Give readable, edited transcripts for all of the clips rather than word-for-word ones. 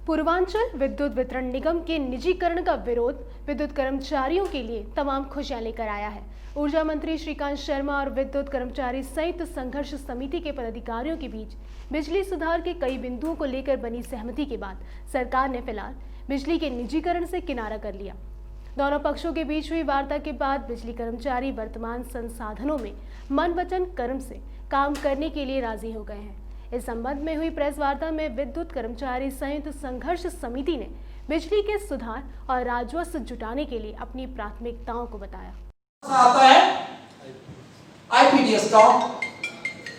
पूर्वांचल विद्युत वितरण निगम के निजीकरण का विरोध विद्युत कर्मचारियों के लिए तमाम खुशियां लेकर आया है। ऊर्जा मंत्री श्रीकांत शर्मा और विद्युत कर्मचारी संयुक्त संघर्ष समिति के पदाधिकारियों के बीच बिजली सुधार के कई बिंदुओं को लेकर बनी सहमति के बाद सरकार ने फिलहाल बिजली के निजीकरण से किनारा कर लिया। दोनों पक्षों के बीच हुई वार्ता के बाद बिजली कर्मचारी वर्तमान संसाधनों में मन वचन कर्म से काम करने के लिए राजी हो गए हैं। इस संबंध में हुई प्रेस वार्ता में विद्युत कर्मचारी संयुक्त संघर्ष समिति ने बिजली के सुधार और राजस्व जुटाने के लिए अपनी प्राथमिकताओं को बताया। आता है आईपीडीएस का,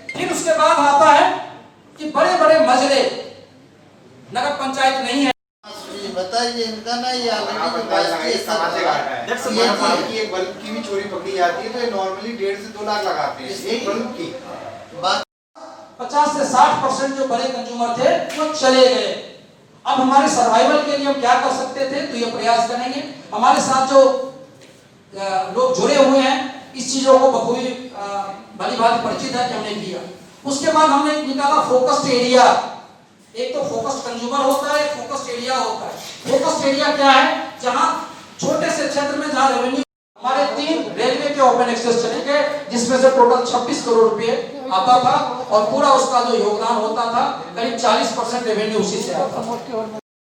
फिर उसके बाद आता है कि बड़े बड़े मजले नगर पंचायत नहीं है। बताइए इनका ना ये ऑलरेडी की एक बल्ब की भी चोरी पकड़ी जाती है तो ये नॉर्मली 1.5 से 2 लाख लगाते हैं एक बल्ब की। 50 से 60% जो बड़े कंज्यूमर थे वो चले गए। अब हमारे सर्वाइवल के लिए हम क्या कर सकते थे, तो ये प्रयास करेंगे। हमारे साथ जो लोग जुड़े हुए हैं इस चीजों को बखूबी भली भांति परिचित है कि हमने किया। उसके बाद हमने निकाला फोकस्ड एरिया। एक तो फोकस्ड कंज्यूमर होता है, एक फोकस्ड एरिया होता है। फोकस्ड एरिया क्या है, जहां छोटे से क्षेत्र में जहां रेवेन्यू हमारे 3 रेलवे के ओपन एक्सेस चलेंगे, जिसमें से टोटल 26 करोड़ रुपए आता था और पूरा उसका जो योगदान होता था करीब 40% रेवेन्यू उसी से आता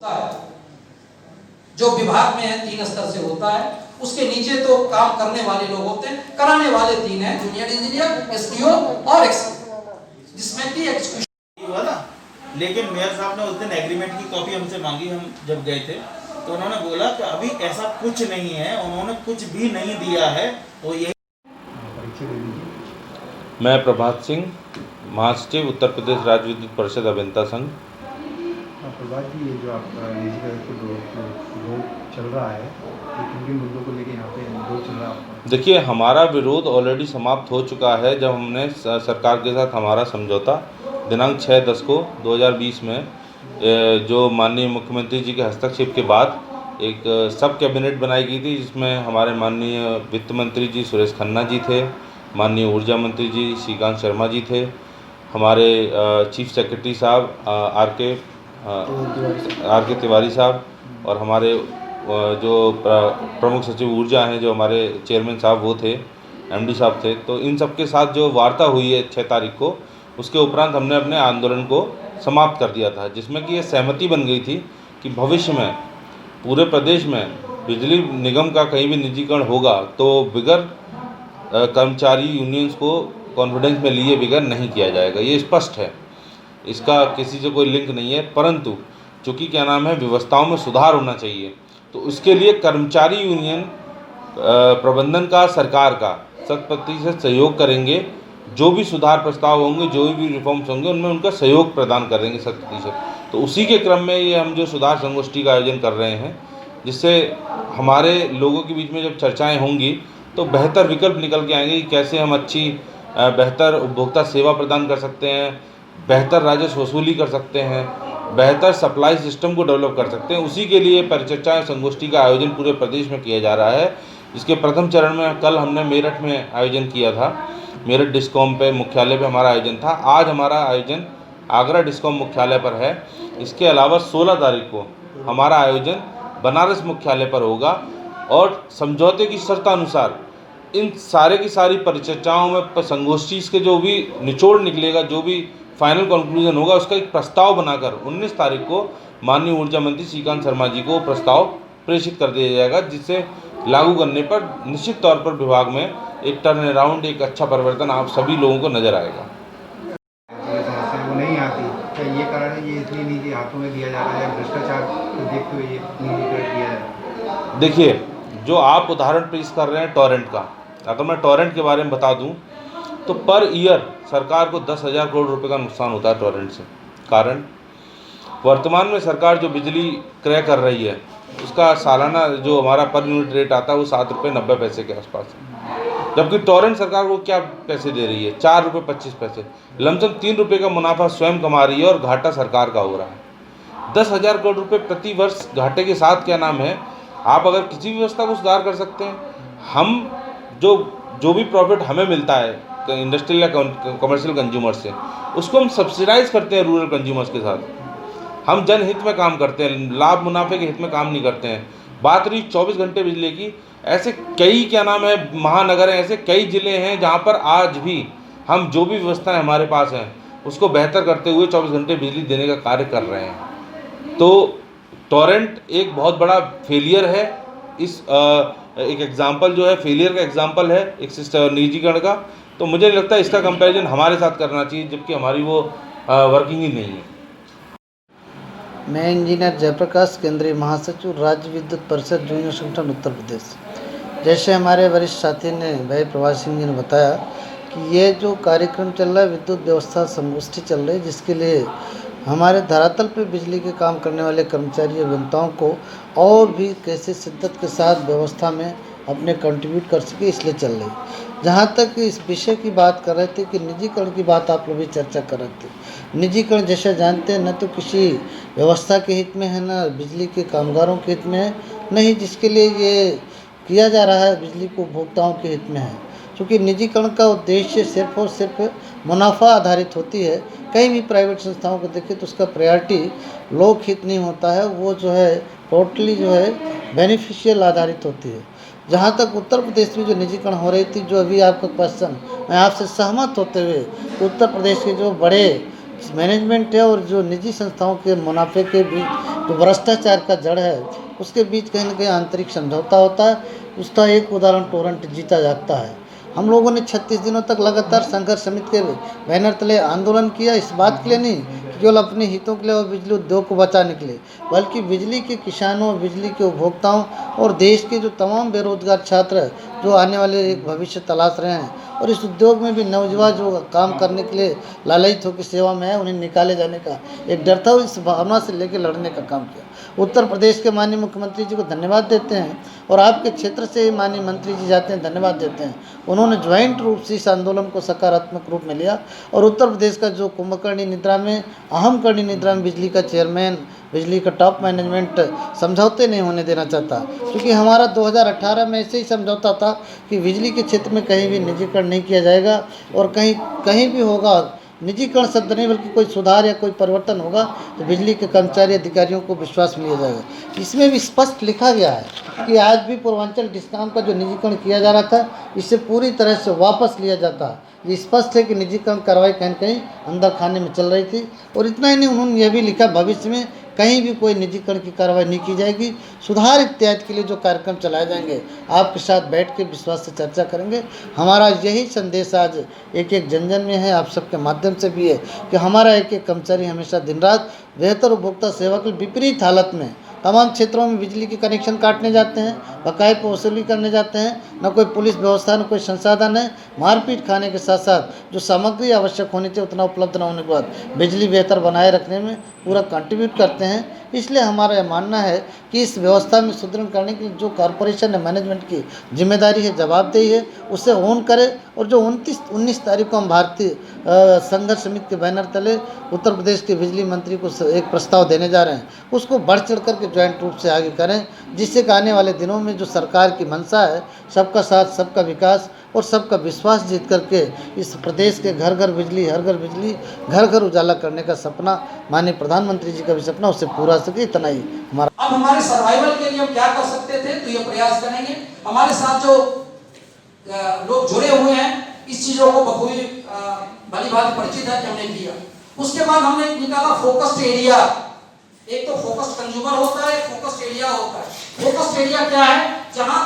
है। जो विभाग में है 3 स्तर से होता है, उसके नीचे तो काम करने वाले लोग होते हैं, कराने वाले 3 हैं, जूनियर इंजीनियर, एसडीओ और जिसमें की एक्सक्यूशन हुआ ना। लेकिन मेयर साहब ने उस दिन एग्रीमेंट की कॉपी हमसे मांगी, हम जब गए थे तो उन्होंने बोला कि अभी ऐसा कुछ नहीं है, उन्होंने कुछ भी नहीं दिया है। वो यही मैं प्रभात सिंह, महासचिव उत्तर प्रदेश राज्य विद्युत परिषद अभियंता संघ। प्रभात जी, ये जो आपका विरोध चल रहा है, किन मुद्दों को लेकर यहाँ पे विरोध चल रहा है? देखिए, हमारा विरोध ऑलरेडी समाप्त हो चुका है जब हमने सरकार के साथ हमारा समझौता दिनांक 6/10 को 2020 में जो माननीय मुख्यमंत्री जी के हस्तक्षेप के बाद एक सब कैबिनेट बनाई गई थी, जिसमें हमारे माननीय वित्त मंत्री जी सुरेश खन्ना जी थे, माननीय ऊर्जा मंत्री जी श्रीकांत शर्मा जी थे, हमारे चीफ सेक्रेटरी साहब आर के तिवारी साहब और हमारे जो प्रमुख सचिव ऊर्जा हैं जो हमारे चेयरमैन साहब वो थे, एमडी साहब थे। तो इन सब के साथ जो वार्ता हुई है 6 तारीख को, उसके उपरांत हमने अपने आंदोलन को समाप्त कर दिया था, जिसमें कि ये सहमति बन गई थी कि भविष्य में पूरे प्रदेश में बिजली निगम का कहीं भी निजीकरण होगा तो बिगर कर्मचारी यूनियंस को कॉन्फिडेंस में लिए बिगर नहीं किया जाएगा। ये स्पष्ट है, इसका किसी से कोई लिंक नहीं है। परंतु चूँकि क्या नाम है, व्यवस्थाओं में सुधार होना चाहिए, तो उसके लिए कर्मचारी यूनियन प्रबंधन का, सरकार का 100% सहयोग करेंगे। जो भी सुधार प्रस्ताव होंगे, जो भी रिफॉर्म्स होंगे, उनमें उनका सहयोग प्रदान करेंगे 100%। तो उसी के क्रम में ये हम जो सुधार संगोष्ठी का आयोजन कर रहे हैं, जिससे हमारे लोगों के बीच में जब चर्चाएं होंगी तो बेहतर विकल्प निकल के आएंगे कि कैसे हम अच्छी बेहतर उपभोक्ता सेवा प्रदान कर सकते हैं, बेहतर राजस्व वसूली कर सकते हैं, बेहतर सप्लाई सिस्टम को डेवलप कर सकते हैं। उसी के लिए परिचर्चा संगोष्ठी का आयोजन पूरे प्रदेश में किया जा रहा है। इसके प्रथम चरण में कल हमने मेरठ में आयोजन किया था, मेरठ डिस्कॉम पे मुख्यालय पे हमारा आयोजन था। आज हमारा आयोजन आगरा डिस्कॉम मुख्यालय पर है। इसके अलावा 16 तारीख को हमारा आयोजन बनारस मुख्यालय पर होगा और समझौते की शर्तानुसार इन सारे की सारी परिचर्चाओं में संगोष्ठी के जो भी निचोड़ निकलेगा, जो भी फाइनल कंक्लूजन होगा, उसका एक प्रस्ताव बनाकर 19 तारीख को माननीय ऊर्जा मंत्री श्रीकांत शर्मा जी को प्रस्ताव प्रेषित कर दिया जाएगा, जिससे लागू करने पर निश्चित तौर पर विभाग में एक टर्न अराउंड, एक अच्छा परिवर्तन आप सभी लोगों को नजर आएगा। समस्या वो नहीं आती, क्या ये कारण है ये इसलिए निजी हाथों में दिया जा रहा है, भ्रष्टाचार को देखते हुए ये निजीकरण किया जा रहा है? देखिए, जो आप उदाहरण पेश कर रहे हैं टॉरेंट का, अगर मैं टॉरेंट के बारे में बता दूं तो पर ईयर सरकार को 10,000 करोड़ रुपए का नुकसान होता है टॉरेंट से। कारण वर्तमान में सरकार जो बिजली क्रय कर रही है, उसका सालाना जो हमारा पर यूनिट रेट आता है वो 7 रुपये 90 पैसे के आसपास है, जबकि टॉरेंट सरकार को क्या पैसे दे रही है, 4 रुपये 25 पैसे। लमसम 3 रुपये का मुनाफा स्वयं कमा रही है और घाटा सरकार का हो रहा है। 10,000 करोड़ रुपये प्रति वर्ष घाटे के साथ क्या नाम है, आप अगर किसी भी व्यवस्था को सुधार कर सकते हैं। हम जो भी प्रॉफिट हमें मिलता है इंडस्ट्रियल या कमर्शियल कंज्यूमर से, उसको हम सब्सिडाइज करते हैं रूरल कंज्यूमर्स के साथ। हम जनहित में काम करते हैं, लाभ मुनाफे के हित में काम नहीं करते हैं। बात रही 24 घंटे बिजली की, ऐसे कई क्या नाम है महानगर हैं, ऐसे कई ज़िले हैं जहाँ पर आज भी हम जो भी व्यवस्थाएं हमारे पास हैं उसको बेहतर करते हुए 24 घंटे बिजली देने का कार्य कर रहे हैं। तो टोरेंट एक बहुत बड़ा फेलियर है, इस एक एग्जाम्पल जो है फेलियर का एग्जाम्पल है एक निजीकरण का। तो मुझे नहीं लगता इसका कंपैरिजन हमारे साथ करना चाहिए, जबकि हमारी वो वर्किंग ही नहीं है। मैं इंजीनियर जयप्रकाश, केंद्रीय महासचिव, राज्य विद्युत परिषद जूनियर संगठन उत्तर प्रदेश। जैसे हमारे वरिष्ठ साथी ने भाई प्रभात सिंह जी ने बताया कि ये जो कार्यक्रम चल रहा है विद्युत व्यवस्था संगोष्ठी चल रही है, जिसके लिए हमारे धरातल पे बिजली के काम करने वाले कर्मचारी अभियंताओं को और भी कैसे शिद्दत के साथ व्यवस्था में अपने कंट्रीब्यूट कर सके, इसलिए चल रही। जहाँ तक इस विषय की बात कर रहे थे कि निजीकरण की बात आप लोग भी चर्चा कर रहे थे। निजीकरण जैसे जानते हैं न तो किसी व्यवस्था के हित में है, न बिजली के कामगारों के हित में है, न ही जिसके लिए ये किया जा रहा है बिजली को उपभोक्ताओं के हित में है। क्योंकि निजीकरण का उद्देश्य सिर्फ और सिर्फ मुनाफा आधारित होती है। कहीं भी प्राइवेट संस्थाओं को देखें तो उसका प्रायोरिटी लोक हित नहीं होता है, वो जो है टोटली जो है बेनिफिशियल आधारित होती है। जहाँ तक उत्तर प्रदेश में जो निजीकरण हो रही थी, जो अभी आपका क्वेश्चन, मैं आपसे सहमत होते हुए उत्तर प्रदेश के जो बड़े मैनेजमेंट है और जो निजी संस्थाओं के मुनाफे के बीच जो भ्रष्टाचार का जड़ है, उसके बीच कहीं न कहीं आंतरिक समझौता होता है। उसका एक उदाहरण टोरेंट जीता जागता है। हम लोगों ने 36 दिनों तक लगातार संघर्ष समिति के बैनर तले आंदोलन किया, इस बात के लिए नहीं कि केवल अपने हितों के लिए और बिजली उद्योग को बचाने के लिए, बल्कि बिजली के किसानों, बिजली के उपभोक्ताओं और देश के जो तमाम बेरोजगार छात्र जो आने वाले एक भविष्य तलाश रहे हैं और इस उद्योग में भी नौजवान जो काम करने के लिए लालयित होकर सेवा में है, उन्हें निकाले जाने का एक डर था। इस भावना से लेकर लड़ने का काम किया। उत्तर प्रदेश के माननीय मुख्यमंत्री जी को धन्यवाद देते हैं और आपके क्षेत्र से माननीय मंत्री जी जाते हैं, धन्यवाद देते हैं। उन्होंने ज्वाइंट रूप से इस आंदोलन को सकारात्मक रूप में लिया और उत्तर प्रदेश का जो कुंभकर्णी निद्रा में, अहम कर्णी निद्रा में बिजली का चेयरमैन, बिजली का टॉप मैनेजमेंट समझौते नहीं होने देना चाहता। क्योंकि हमारा 2018 में ऐसे ही समझौता था कि बिजली के क्षेत्र में कहीं भी निजीकरण नहीं किया जाएगा और कहीं भी होगा निजीकरण शब्द नहीं बल्कि कोई सुधार या कोई परिवर्तन होगा तो बिजली के कर्मचारी अधिकारियों को विश्वास में लिया जाएगा। इसमें भी स्पष्ट लिखा गया है कि आज भी पूर्वांचल डिस्कॉम का जो निजीकरण किया जा रहा था, इससे पूरी तरह से वापस लिया जाता है। ये स्पष्ट है कि निजीकरण कार्रवाई कहीं कहीं अंदर खाने में चल रही थी। और इतना ही नहीं, उन्होंने यह भी लिखा भविष्य में कहीं भी कोई निजीकरण की कार्रवाई नहीं की जाएगी। सुधार इत्यादि के लिए जो कार्यक्रम चलाए जाएंगे आपके साथ बैठ के विश्वास से चर्चा करेंगे। हमारा यही संदेश आज एक एक जन जन में है, आप सबके माध्यम से भी है कि हमारा एक एक कर्मचारी हमेशा दिन रात बेहतर उपभोक्ता सेवा के विपरीत हालत में तमाम क्षेत्रों में बिजली के कनेक्शन काटने जाते हैं, बकाये पर वसूली करने जाते हैं। न कोई पुलिस व्यवस्था, न कोई संसाधन है। मारपीट खाने के साथ साथ जो सामग्री आवश्यक होनी चाहिए उतना उपलब्ध न होने के बाद बिजली बेहतर बनाए रखने में पूरा कंट्रीब्यूट करते हैं। इसलिए हमारा यह मानना है कि इस व्यवस्था में सुदृढ़ करने की जो कॉरपोरेशन है, मैनेजमेंट की जिम्मेदारी है, जवाबदेही है, उसे ओन करे। और जो 19 तारीख को हम भारतीय संघर्ष समिति के बैनर तले उत्तर प्रदेश के बिजली मंत्री को एक प्रस्ताव देने जा रहे हैं, उसको बढ़ चढ़ करके ज्वाइंट रूप से आगे करें, जिससे कि आने वाले दिनों में जो सरकार की मंशा है सबका साथ, सबका विकास और सबका विश्वास जीत करके इस प्रदेश के घर घर बिजली, हर घर बिजली, घर घर उजाला करने का सपना माननीय प्रधानमंत्री जी का भी सपना, उससे पूरा सके। इतना ही हमारा। अब हमारे सर्वाइवल के लिए हम क्या कर सकते थे, तो ये प्रयास करेंगे। हमारे साथ जो लोग जुड़े हुए हैं इस चीजों को बखूबी भली भांति परिचित है कि हमने किया। उसके बाद हमने निकाला फोकस्ड एरिया। एक तो फोकस्ड कंज्यूमर होता है, फोकस्ड एरिया होता है। फोकस्ड एरिया क्या है? जहां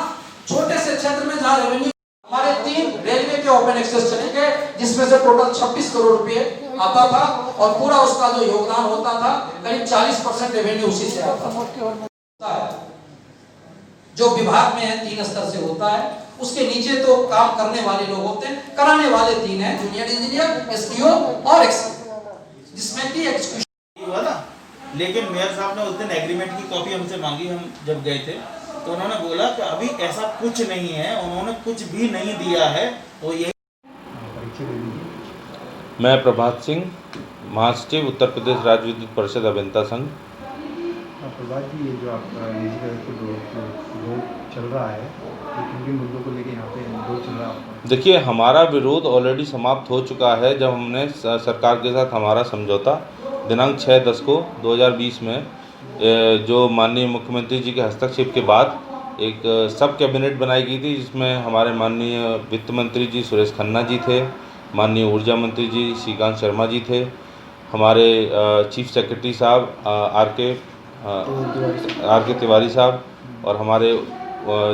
छोटे से क्षेत्र में जहां रेवेन्यू, हमारे 3 रेलवे के ओपन एक्सेस चले गए, जिसमें से टोटल 26 करोड़ रुपए आता था और पूरा उसका जो योगदान होता था करीब 40% रेवेन्यू उसी से आता था। जो विभाग में है 3 स्तर से होता है, उसके नीचे तो काम करने वाले लोग होते हैं, कराने वाले 3 हैं, जूनियर इंजीनियर, एसडीओ और एक्सडीओ, जिसमें कि एक्सक्यूशन हुआ ना। लेकिन मेयर साहब ने उस दिन एग्रीमेंट की कॉपी हमसे मांगी, हम जब गए थे तो उन्होंने बोला कि अभी ऐसा कुछ नहीं है, उन्होंने कुछ भी नहीं दिया है। वो यही मैं प्रभात सिंह, महासचिव, उत्तर प्रदेश राज्य विद्युत परिषद अभियंता संघ। प्रभात जी, ये जो आपका विरोध चल रहा है, तो किन किन मुद्दों को लेकर यहाँ पे विरोध चल रहा है? देखिए, हमारा विरोध ऑलरेडी समाप्त हो चुका है जब हमने सरकार के साथ हमारा समझौता दिनांक 6/10 को 2020 में जो माननीय मुख्यमंत्री जी के हस्तक्षेप के बाद एक सब कैबिनेट बनाई गई थी, जिसमें हमारे माननीय वित्त मंत्री जी सुरेश खन्ना जी थे, माननीय ऊर्जा मंत्री जी श्रीकांत शर्मा जी थे, हमारे चीफ सेक्रेटरी साहब आर के तिवारी साहब, और हमारे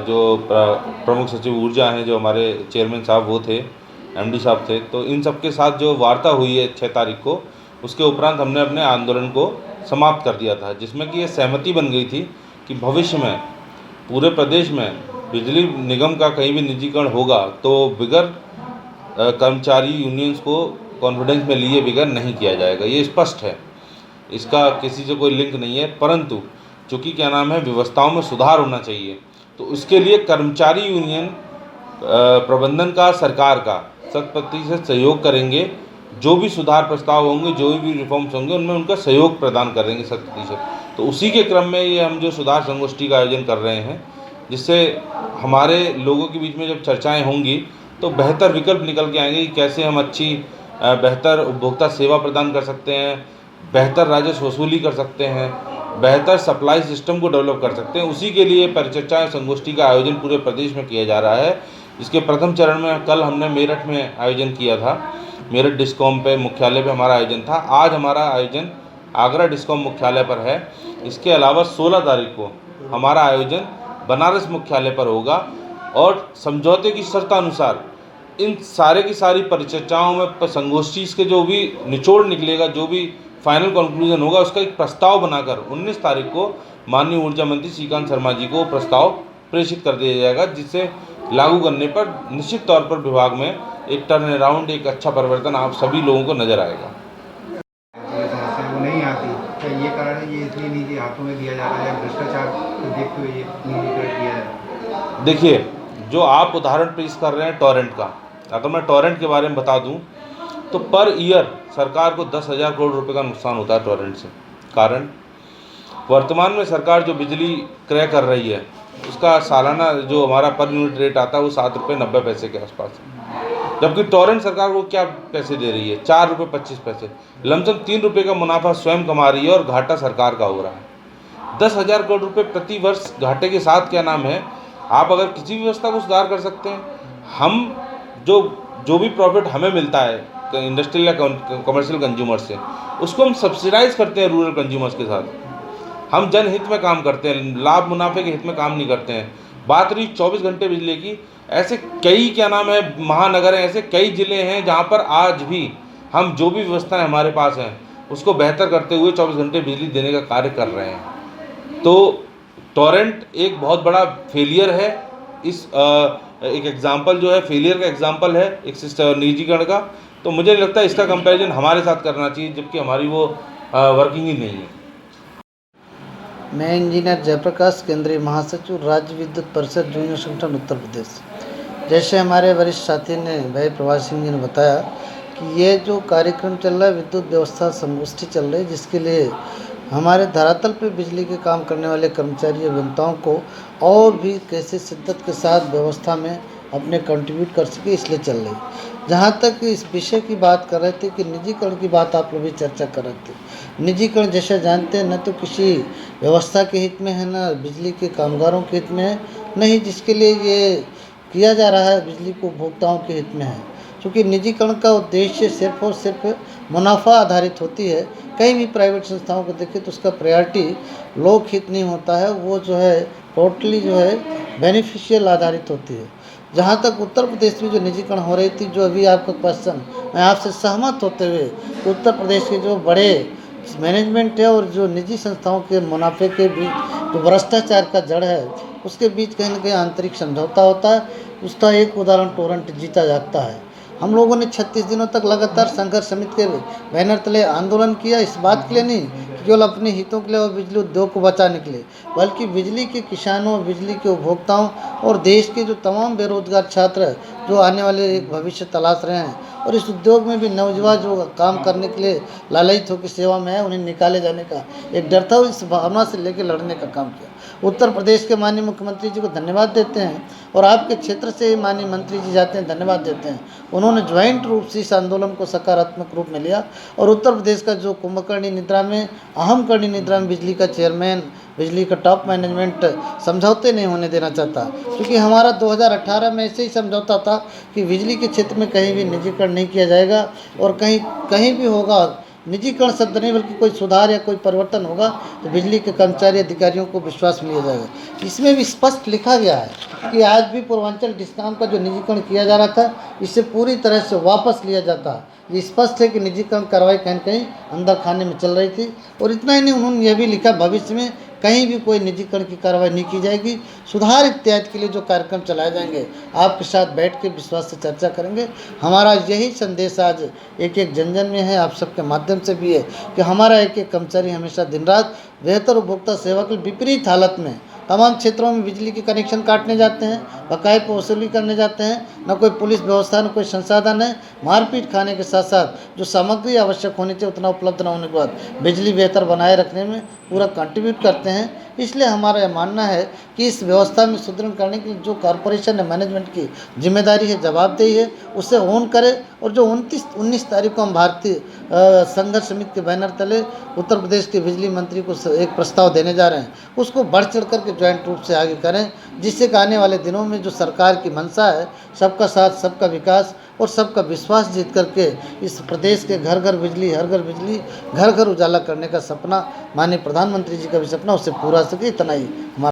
जो प्रमुख सचिव ऊर्जा हैं जो हमारे चेयरमैन साहब वो थे, एमडी साहब थे। तो इन सब के साथ जो वार्ता हुई है 6 तारीख को, उसके उपरांत हमने अपने आंदोलन को समाप्त कर दिया था, जिसमें कि ये सहमति बन गई थी कि भविष्य में पूरे प्रदेश में बिजली निगम का कहीं भी निजीकरण होगा तो बिगर कर्मचारी यूनियंस को कॉन्फिडेंस में लिए बिगर नहीं किया जाएगा। ये स्पष्ट है, इसका किसी से कोई लिंक नहीं है। परंतु चूँकि क्या नाम है, व्यवस्थाओं में सुधार होना चाहिए, तो उसके लिए कर्मचारी यूनियन प्रबंधन का, सरकार का 100% सहयोग करेंगे। जो भी सुधार प्रस्ताव होंगे, जो भी रिफॉर्म्स होंगे, उनमें उनका सहयोग प्रदान करेंगे 100%। तो उसी के क्रम में ये हम जो सुधार संगोष्ठी का आयोजन कर रहे हैं, जिससे हमारे लोगों के बीच में जब चर्चाएं होंगी तो बेहतर विकल्प निकल के आएंगे कि कैसे हम अच्छी बेहतर उपभोक्ता सेवा प्रदान कर सकते हैं, बेहतर राजस्व वसूली कर सकते हैं, बेहतर सप्लाई सिस्टम को डेवलप कर सकते हैं। उसी के लिए परिचर्चा संगोष्ठी का आयोजन पूरे प्रदेश में किया जा रहा है। इसके प्रथम चरण में कल हमने मेरठ में आयोजन किया था, मेरठ डिस्कॉम पे मुख्यालय पे हमारा आयोजन था। आज हमारा आयोजन आगरा डिस्कॉम मुख्यालय पर है। इसके अलावा 16 तारीख को हमारा आयोजन बनारस मुख्यालय पर होगा, और समझौते की शर्तानुसार इन सारे की सारी परिचर्चाओं में संगोष्ठी के जो भी निचोड़ निकलेगा, जो भी फाइनल कंक्लूजन होगा, उसका एक प्रस्ताव बनाकर 19 तारीख को माननीय ऊर्जा मंत्री श्रीकांत शर्मा जी को प्रस्ताव प्रेषित कर दिया जाएगा, जिससे लागू करने पर निश्चित तौर पर विभाग में एक टर्न अराउंड, एक अच्छा परिवर्तन आप सभी लोगों को नजर आएगा। ये समस्या वो नहीं आती, तो ये कारण है ये इसलिए निजी हाथों में दिया जा रहा है, भ्रष्टाचार को देखते हुए ये निजीकरण किया जा रहा है। देखिए, जो आप उदाहरण पेश कर रहे हैं टॉरेंट का, अगर मैं टॉरेंट के बारे में बता दूं तो पर ईयर सरकार को 10,000 करोड़ रुपए का नुकसान होता है टॉरेंट से। कारण वर्तमान में सरकार जो बिजली क्रय कर रही है, उसका सालाना जो हमारा पर यूनिट रेट आता है वो 7 रुपये 90 पैसे के आसपास है, जबकि टॉरेंट सरकार को क्या पैसे दे रही है, 4 रुपये 25 पैसे। लमसम 3 रुपये का मुनाफा स्वयं कमा रही है और घाटा सरकार का हो रहा है। 10,000 करोड़ रुपये प्रति वर्ष घाटे के साथ क्या नाम है, आप अगर किसी भी व्यवस्था को सुधार कर सकते हैं। हम जो भी प्रॉफिट हमें मिलता है इंडस्ट्रियल या कमर्शियल कंज्यूमर से, उसको हम सब्सिडाइज करते हैं रूरल कंज्यूमर्स के साथ। हम जनहित में काम करते हैं, लाभ मुनाफे के हित में काम नहीं करते हैं। बात रही 24 घंटे बिजली की, ऐसे कई क्या नाम है महानगर हैं, ऐसे कई ज़िले हैं जहाँ पर आज भी हम जो भी व्यवस्थाएं हमारे पास हैं उसको बेहतर करते हुए 24 घंटे बिजली देने का कार्य कर रहे हैं। तो टॉरेंट एक बहुत बड़ा फेलियर है, इस एक एग्जाम्पल जो है फेलियर का एग्जाम्पल है एक निजीकरण का। तो मुझे नहीं लगता इसका कंपैरिजन हमारे साथ करना चाहिए, जबकि हमारी वो वर्किंग ही नहीं है। मैं इंजीनियर जयप्रकाश, केंद्रीय महासचिव, राज्य विद्युत परिषद जूनियर संगठन उत्तर प्रदेश। जैसे हमारे वरिष्ठ साथी ने भाई प्रभात सिंह जी ने बताया कि ये जो कार्यक्रम चल रहा है, विद्युत व्यवस्था संगोष्ठी चल रही है, जिसके लिए हमारे धरातल पे बिजली के काम करने वाले कर्मचारी अभियंताओं को और भी कैसे शिद्दत के साथ व्यवस्था में अपने कंट्रीब्यूट कर सके, इसलिए चल रही। जहाँ तक इस विषय की बात कर रहे थे कि निजीकरण की बात आप लोग भी चर्चा कर रहे थे। निजीकरण जैसे जानते हैं, न तो किसी व्यवस्था के हित में है, न बिजली के कामगारों के हित में है, नहीं जिसके लिए ये किया जा रहा है बिजली को उपभोक्ताओं के हित में है। क्योंकि निजीकरण का उद्देश्य सिर्फ और सिर्फ मुनाफा आधारित होती है। कई भी प्राइवेट संस्थाओं को देखें तो उसका प्रायोरिटी लोक हित नहीं होता है, वो जो है टोटली जो है बेनिफिशियल आधारित होती है। जहाँ तक उत्तर प्रदेश में जो निजीकरण हो रही थी, जो अभी आपका क्वेश्चन, मैं आपसे सहमत होते हुए उत्तर प्रदेश के जो बड़े मैनेजमेंट है और जो निजी संस्थाओं के मुनाफे के बीच जो भ्रष्टाचार का जड़ है, उसके बीच कहीं ना कहीं आंतरिक समझौता होता है। उसका एक उदाहरण टोरेंट जीता जाता है। हम लोगों ने 36 दिनों तक लगातार संघर्ष समिति के बैनर तले आंदोलन किया, इस बात के लिए नहीं कि केवल अपने हितों के लिए और बिजली उद्योग को बचाने के लिए, बल्कि बिजली के किसानों, बिजली के उपभोक्ताओं और देश के जो तमाम बेरोजगार छात्र जो आने वाले एक भविष्य तलाश रहे हैं और इस उद्योग में भी नौजवान जो काम करने के लिए लालयित होकर सेवा में है उन्हें निकाले जाने का एक डर था, इस भावना से लेकर लड़ने का काम किया। उत्तर प्रदेश के माननीय मुख्यमंत्री जी को धन्यवाद देते हैं और आपके क्षेत्र से माननीय मंत्री जी जाते हैं, धन्यवाद देते हैं। उन्होंने ज्वाइंट रूप से इस आंदोलन को सकारात्मक रूप में लिया और उत्तर प्रदेश का जो कुंभकर्णी निद्रा में अहम कर्णी निद्रा में बिजली का चेयरमैन, बिजली का टॉप मैनेजमेंट समझौते नहीं होने देना चाहता, क्योंकि हमारा 2018 में ऐसे ही समझौता था कि बिजली के क्षेत्र में कहीं भी निजीकरण नहीं किया जाएगा और कहीं भी होगा निजीकरण शब्द नहीं बल्कि कोई सुधार या कोई परिवर्तन होगा तो बिजली के कर्मचारी अधिकारियों को विश्वास में लिया जाएगा। इसमें भी स्पष्ट लिखा गया है कि आज भी पूर्वांचल डिस्कॉम का जो निजीकरण किया जा रहा था इसे पूरी तरह से वापस लिया जाता है। ये स्पष्ट है कि निजीकरण कार्रवाई कहीं कहीं अंदर खाने में चल रही थी और इतना ही नहीं, उन्होंने यह भी लिखा भविष्य में कहीं भी कोई निजीकरण की कार्रवाई नहीं की जाएगी। सुधार इत्यादि के लिए जो कार्यक्रम चलाए जाएंगे आपके साथ बैठ के विश्वास से चर्चा करेंगे। हमारा यही संदेश आज एक एक जन जन में है, आप सबके माध्यम से भी है कि हमारा एक एक कर्मचारी हमेशा दिन रात बेहतर उपभोक्ता सेवा के विपरीत हालत में तमाम क्षेत्रों में बिजली के कनेक्शन काटने जाते हैं, बकाये पर वसूली करने जाते हैं, न कोई पुलिस व्यवस्था न कोई संसाधन है। मारपीट खाने के साथ साथ जो सामग्री आवश्यक होनी चाहिए उतना उपलब्ध न होने के बाद बिजली बेहतर बनाए रखने में पूरा कंट्रीब्यूट करते हैं। इसलिए हमारा यह मानना है कि इस व्यवस्था में सुदृढ़ करने के लिए जो कॉरपोरेशन है मैनेजमेंट की जिम्मेदारी है, जवाबदेही है, उसे ओन करे और जो 19 तारीख को हम भारतीय संघर्ष समिति के बैनर तले उत्तर प्रदेश के बिजली मंत्री को एक प्रस्ताव देने जा रहे हैं उसको बढ़ चढ़ करके ज्वाइंट रूप से आगे करें, जिससे कि आने वाले दिनों में जो सरकार की मंशा है सबका साथ, सबका विकास और सबका विश्वास जीत करके इस प्रदेश के घर घर बिजली, हर घर बिजली, घर घर उजाला करने का सपना माननीय प्रधानमंत्री जी का भी सपना उससे पूरा सके, इतना ही हमारा